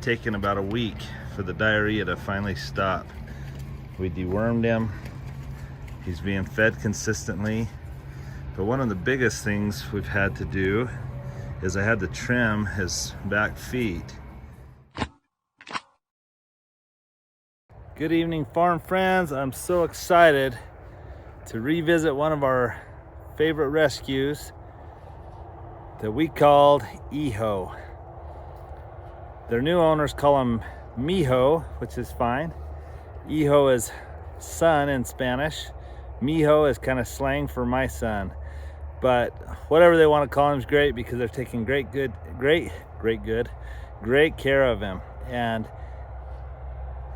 taken about a week for the diarrhea to finally stop. We dewormed him. He's being fed consistently. But one of the biggest things we've had to do is I had to trim his back feet. Good evening, farm friends. I'm so excited to revisit one of our favorite rescues that we called Hijo. Their new owners call him Mijo, which is fine. Hijo is son in Spanish. Mijo is kind of slang for my son. But whatever they want to call him is great because they're taking great care of him. And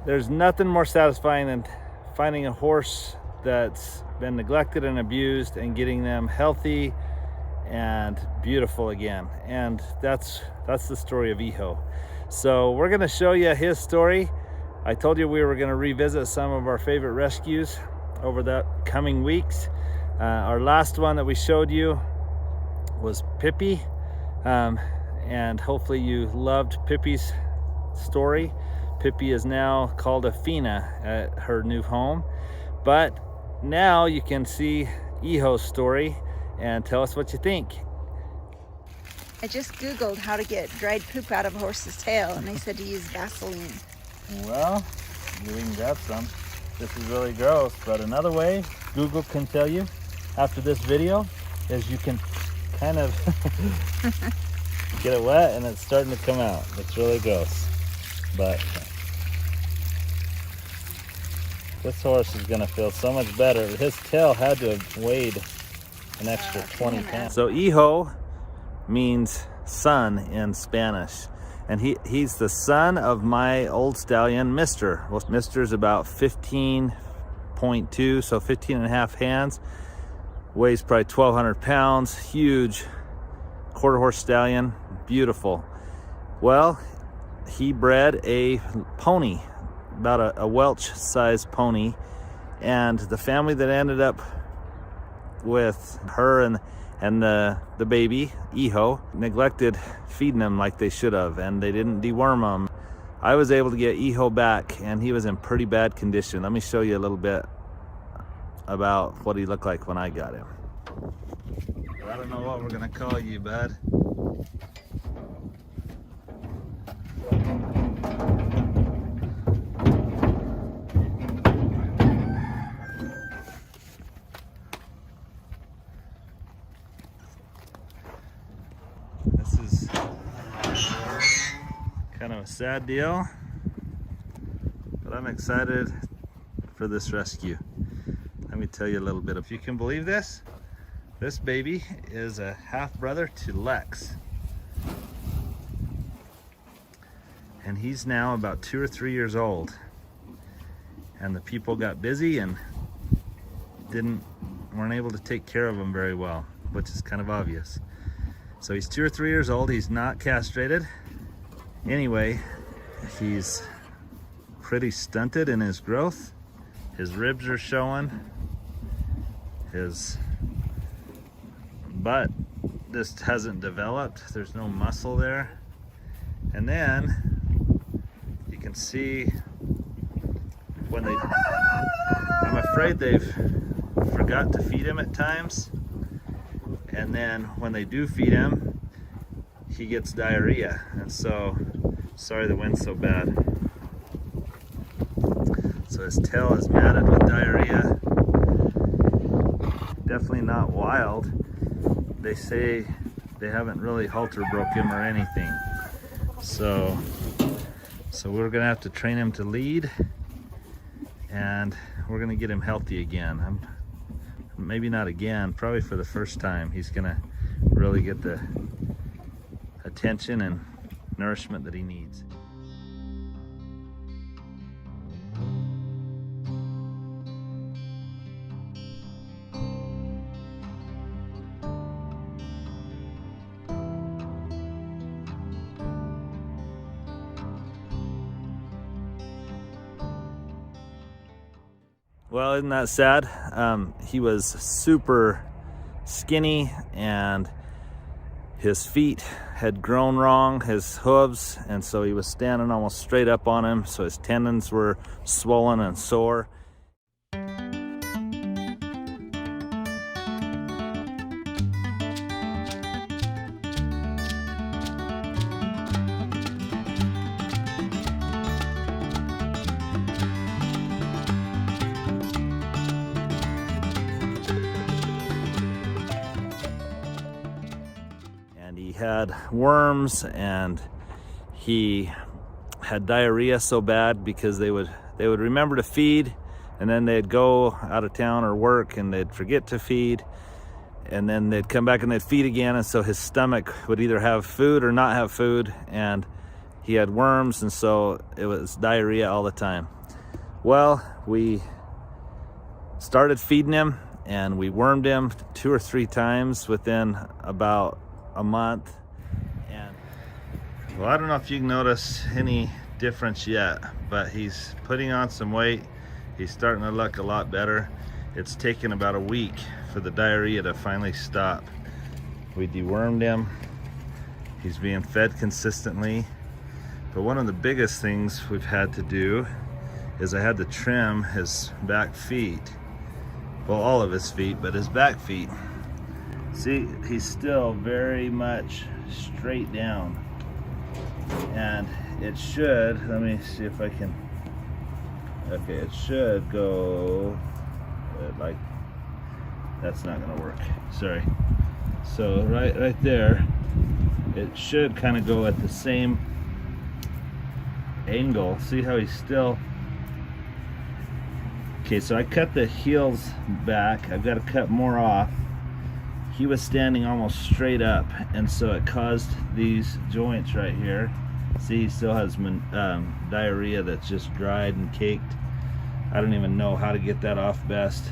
there's nothing more satisfying than finding a horse that's been neglected and abused and getting them healthy and beautiful again. And that's the story of Hijo. So we're gonna show you his story. I told you we were gonna revisit some of our favorite rescues over the coming weeks. Our last one that we showed you was Pippi, and hopefully you loved Pippi's story. Pippi is now called Afina at her new home, but now you can see Hijo's story and tell us what you think. I just Googled how to get dried poop out of a horse's tail, and they said to use Vaseline. Well, you can grab some. This is really gross, but another way Google can tell you after this video is you can kind of get it wet and it's starting to come out. It's really gross, but this horse is gonna feel so much better. His tail had to have weighed an extra 20 pounds. So Hijo means son in Spanish. And he's the son of my old stallion, Mr. Well, Mr.'s about 15.2, so 15 and a half hands. Weighs probably 1,200 pounds, huge quarter horse stallion, beautiful. Well, he bred a pony, about a Welch-sized pony, and the family that ended up with her and the baby, Hijo, neglected feeding them like they should have, and they didn't deworm them. I was able to get Hijo back, and he was in pretty bad condition. Let me show you a little bit about what he looked like when I got him. I don't know what we're gonna call you, bud. This is kind of a sad deal, but I'm excited for this rescue. Let me tell you a little bit. If you can believe this, this baby is a half brother to Lex. And he's now about 2 or 3 years old. And the people got busy and weren't able to take care of him very well, which is kind of obvious. So he's 2 or 3 years old. He's not castrated. Anyway, he's pretty stunted in his growth. His ribs are showing. His butt just hasn't developed. There's no muscle there. And then you can see when I'm afraid they've forgot to feed him at times. And then when they do feed him, he gets diarrhea. And so, sorry the wind's so bad. So his tail is matted with diarrhea. Definitely not wild. They say they haven't really halter broke him or anything. So we're gonna have to train him to lead, and we're gonna get him healthy again. Maybe not again, probably for the first time. He's gonna really get the attention and nourishment that he needs. Well, isn't that sad? He was super skinny and his feet had grown wrong, his hooves, and so he was standing almost straight up on him, so his tendons were swollen and sore. He had worms, and he had diarrhea so bad because they would remember to feed, and then they'd go out of town or work and they'd forget to feed, and then they'd come back and they'd feed again, and so his stomach would either have food or not have food, and he had worms, and so it was diarrhea all the time. Well, we started feeding him, and we wormed him 2 or 3 times within about a month. And well, I don't know if you can notice any difference yet, but he's putting on some weight. He's starting to look a lot better. It's taken about a week for the diarrhea to finally stop. We dewormed him. He's being fed consistently. But one of the biggest things we've had to do is I had to trim his back feet. Well, all of his feet, but his back feet. See, he's still very much straight down, and it should, let me see if I can, okay, it should go like, that's not gonna work, sorry. So right there, it should kind of go at the same angle. See how he's still, okay, so I cut the heels back. I've got to cut more off. He was standing almost straight up, and so it caused these joints right here. See, he still has diarrhea that's just dried and caked. I don't even know how to get that off best.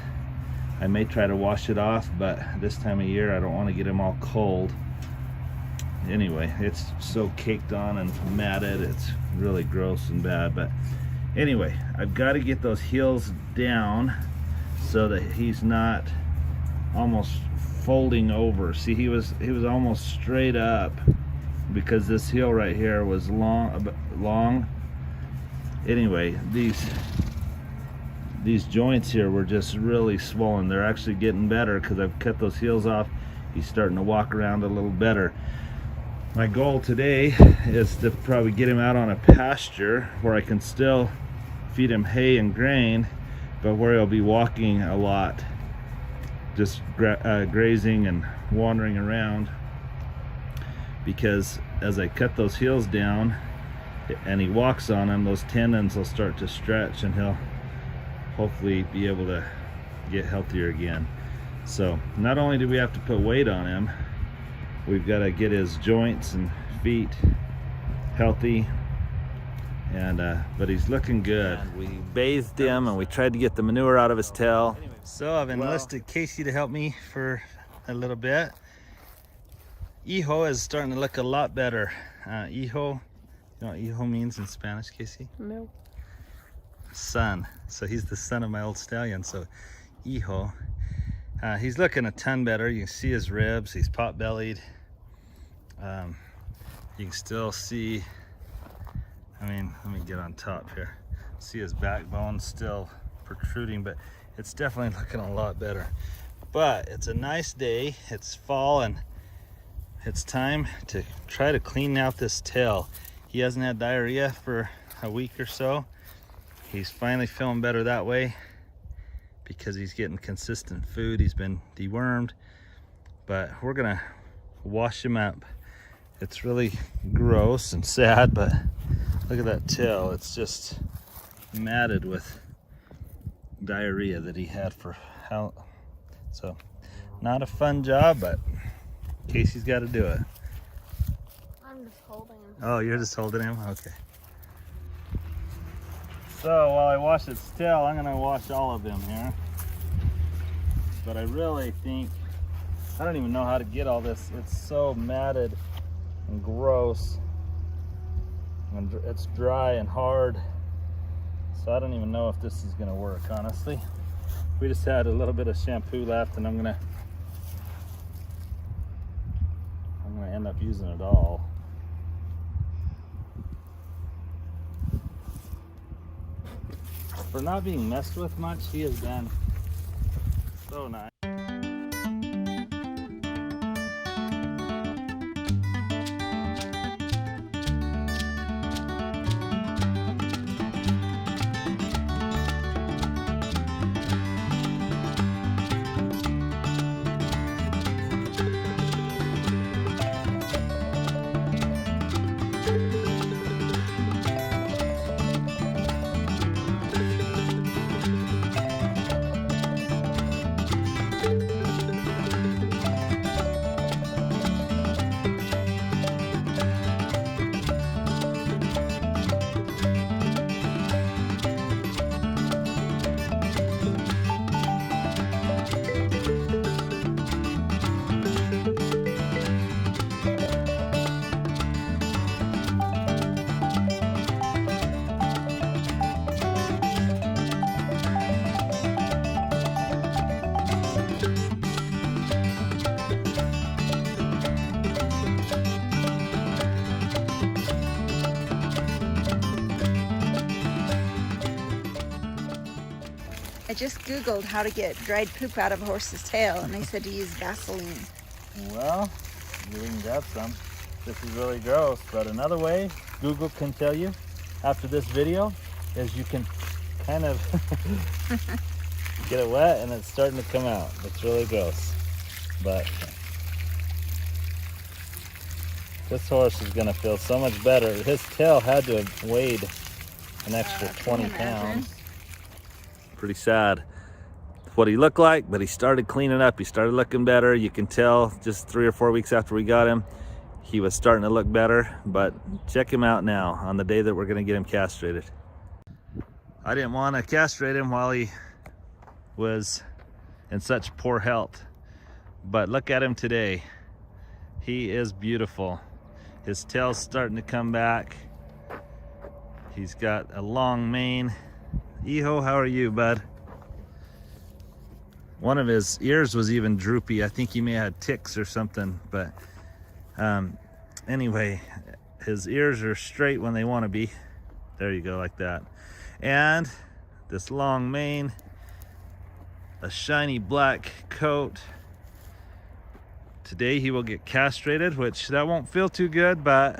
I may try to wash it off, but this time of year I don't want to get him all cold. Anyway, it's so caked on and matted, it's really gross and bad. But anyway, I've got to get those heels down so that he's not almost folding over. See, he was almost straight up because this heel right here was long. Anyway, these joints here were just really swollen. They're actually getting better because I've cut those heels off. He's starting to walk around a little better. My goal today is to probably get him out on a pasture where I can still feed him hay and grain, but where he'll be walking a lot, just grazing and wandering around, because as I cut those heels down and he walks on them, those tendons will start to stretch and he'll hopefully be able to get healthier again. So not only do we have to put weight on him, we've got to get his joints and feet healthy, and but he's looking good. And we bathed him and we tried to get the manure out of his tail. So I've enlisted Casey to help me for a little bit. Hijo is starting to look a lot better. Hijo, you know what Hijo means in Spanish, Casey? No. Son. So he's the son of my old stallion. So Hijo, he's looking a ton better. You can see his ribs. He's pot-bellied. You can still see, I mean, let me get on top here. See his backbone still protruding, but it's definitely looking a lot better. But it's a nice day. It's fall, and it's time to try to clean out this tail. He hasn't had diarrhea for a week or so. He's finally feeling better that way because he's getting consistent food. He's been dewormed, but we're gonna wash him up. It's really gross and sad, but look at that tail. It's just matted with diarrhea that he had for how, so not a fun job, but Casey's got to do it. I'm just holding him. Oh, you're just holding him? Okay. So while I wash its tail, I'm gonna wash all of them here. But I really think, I don't even know how to get all this. It's so matted and gross, and it's dry and hard. So I don't even know if this is gonna work, honestly. We just had a little bit of shampoo left, and I'm gonna end stop using it all. For not being messed with much, he has been so nice. I just Googled how to get dried poop out of a horse's tail, and they said to use Vaseline. Well, you can get some. This is really gross, but another way Google can tell you after this video is you can kind of get it wet and it's starting to come out. It's really gross, but this horse is going to feel so much better. His tail had to have weighed an extra 20 pounds. Pretty sad what he looked like, but he started cleaning up. He started looking better. You can tell just 3 or 4 weeks after we got him, he was starting to look better. But check him out now on the day that we're going to get him castrated. I didn't want to castrate him while he was in such poor health, but look at him today. He is beautiful. His tail's starting to come back. He's got a long mane. Hijo, how are you, bud? One of his ears was even droopy. I think he may have had ticks or something, but anyway, his ears are straight when they want to be. There you go, like that. And this long mane, a shiny black coat. Today he will get castrated, which that won't feel too good, but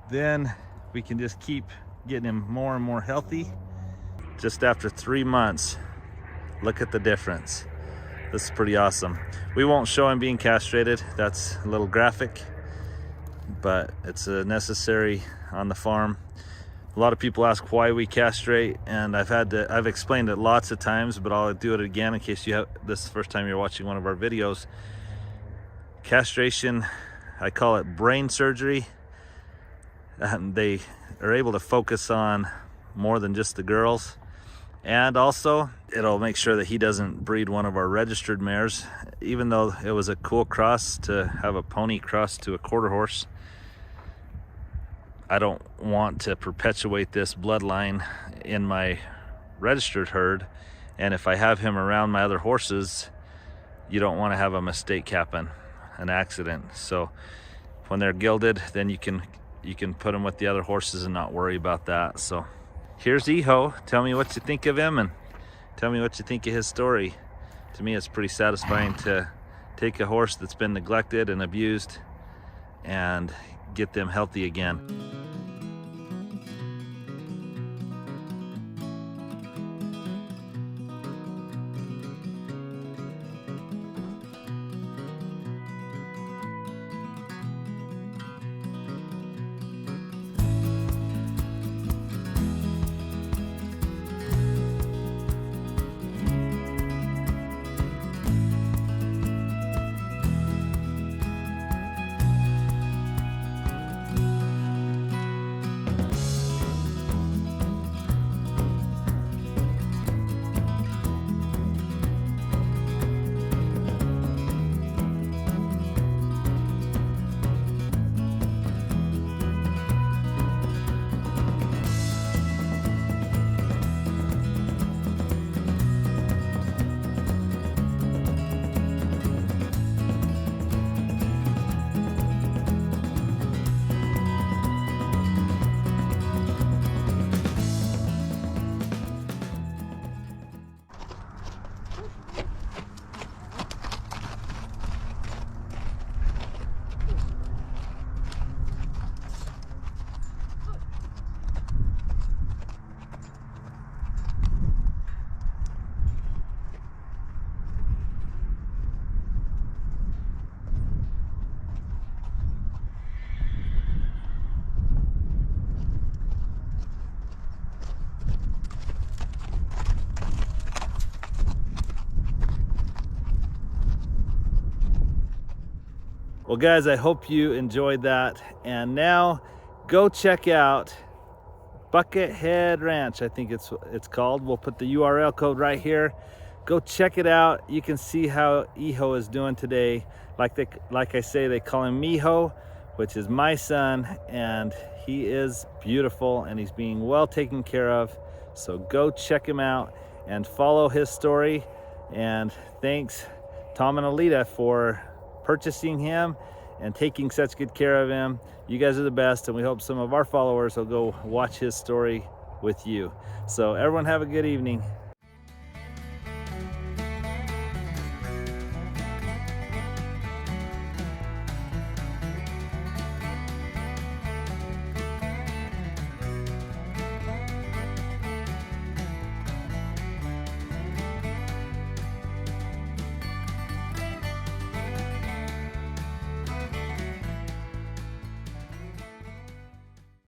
then we can just keep getting him more and more healthy. Just after 3 months, look at the difference. This is pretty awesome. We won't show him being castrated. That's a little graphic, but it's necessary on the farm. A lot of people ask why we castrate, and I've explained it lots of times, but I'll do it again in case this is the first time you're watching one of our videos. Castration, I call it brain surgery. They are able to focus on more than just the girls. And also, it'll make sure that he doesn't breed one of our registered mares. Even though it was a cool cross to have a pony cross to a quarter horse, I don't want to perpetuate this bloodline in my registered herd. And if I have him around my other horses, you don't want to have a mistake happen, an accident. So when they're gilded, then you can put them with the other horses and not worry about that. So here's Hijo. Tell me what you think of him and tell me what you think of his story. To me, it's pretty satisfying to take a horse that's been neglected and abused and get them healthy again. Well, guys, I hope you enjoyed that. And now go check out Buckethead Ranch, I think it's called. We'll put the URL code right here. Go check it out. You can see how Hijo is doing today. Like I say, they call him Hijo, which is my son, and he is beautiful and he's being well taken care of. So go check him out and follow his story. And thanks, Tom and Alita, for purchasing him and taking such good care of him. You guys are the best, and we hope some of our followers will go watch his story with you. So everyone have a good evening.